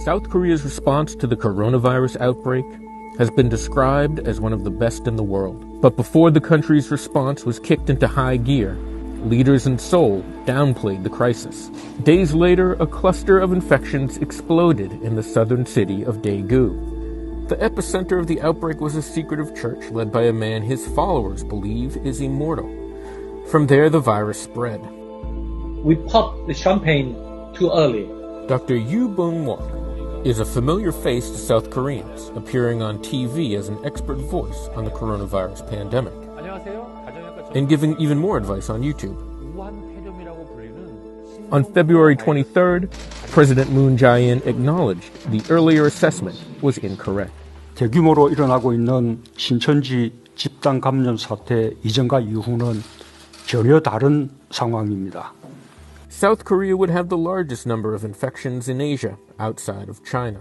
South Korea's response to the coronavirus outbreak has been described as one of the best in the world. But before the country's response was kicked into high gear, leaders in Seoul downplayed the crisis. Days later, a cluster of infections exploded in the southern city of Daegu. The epicenter of the outbreak was a secretive church led by a man his followers believe is immortal. From there, the virus spread. We popped the champagne too early. Dr. Yoo Bung-won is a familiar face to South Koreans, appearing on TV as an expert voice on the coronavirus pandemic, and giving even more advice on YouTube. On February 23rd, President Moon Jae-in acknowledged the earlier assessment was incorrect. 대규모로 일어나고 있는 신천지 집단 감염 사태 이전과 이후는 전혀 다른 상황입니다. South Korea would have the largest number of infections in Asia, outside of China.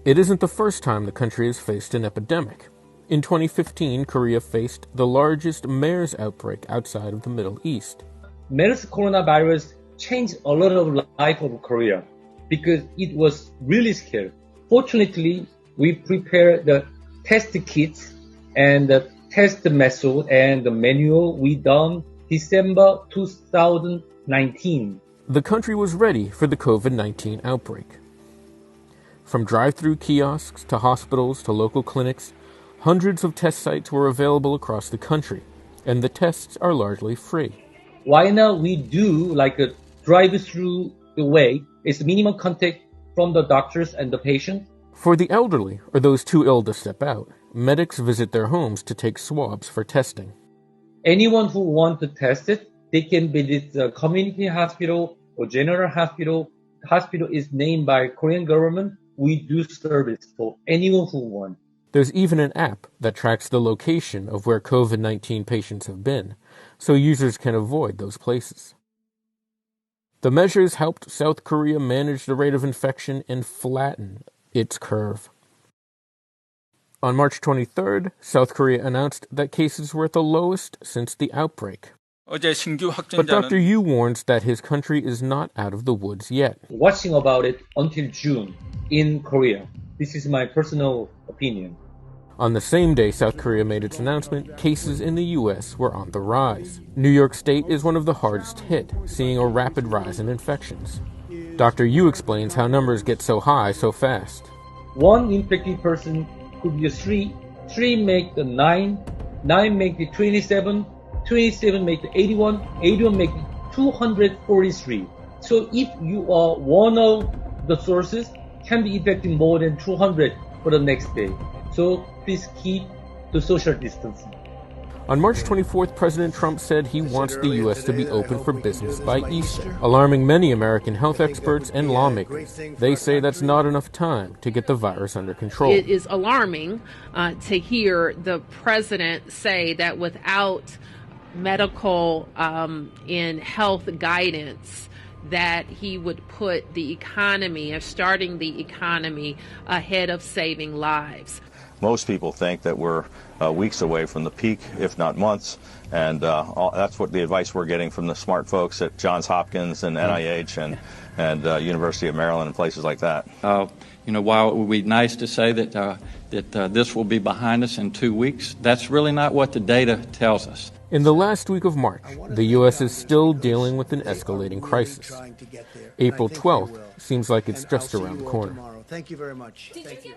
It isn't the first time the country has faced an epidemic. In 2015, Korea faced the largest MERS outbreak outside of the Middle East. MERS coronavirus changed a lot of life of Korea because it was really scary. Fortunately, we prepared the test kits and the test method and the manual we done December 2019. The country was ready for the COVID-19 outbreak. From drive-through kiosks to hospitals to local clinics, hundreds of test sites were available across the country, and the tests are largely free. Why not we do like a drive-through the way? It's minimum contact from the doctors and the patient. For the elderly or those too ill to step out, medics visit their homes to take swabs for testing. Anyone who wants to test it, they can visit the community hospital or general hospital. The hospital is named by Korean government. We do service for anyone who wants. There's even an app that tracks the location of where COVID-19 patients have been, so users can avoid those places. The measures helped South Korea manage the rate of infection and flatten its curve. On March 23rd, South Korea announced that cases were at the lowest since the outbreak. But Dr. Yoo warns that his country is not out of the woods yet. Watching about it until June in Korea. This is my personal opinion. On the same day South Korea made its announcement, cases in the U.S. were on the rise. New York State is one of the hardest hit, seeing a rapid rise in infections. Dr. Yoo explains how numbers get so high so fast. One infected person could be a 3 make the 9 make the 27, 27 make the 81, 81 make the 243. So if you are one of the sources, can be infecting more than 200 for the next day. So please keep the social distancing. On March 24th, President Trump said he wants the U.S. to be open for business by Easter, alarming many American health experts and lawmakers. They say that's not enough time to get the virus under control. It is alarming to hear the president say that without medical and health guidance, that he would put the economy or starting the economy ahead of saving lives. Most people think that we're weeks away from the peak, if not months, and that's what the advice we're getting from the smart folks at Johns Hopkins and NIH and University of Maryland and places like that. While it would be nice to say that this will be behind us in 2 weeks, that's really not what the data tells us. In the last week of March, the U.S. is still dealing with an escalating crisis. April 12th seems like it's just around the corner. Thank you very much. Thank you.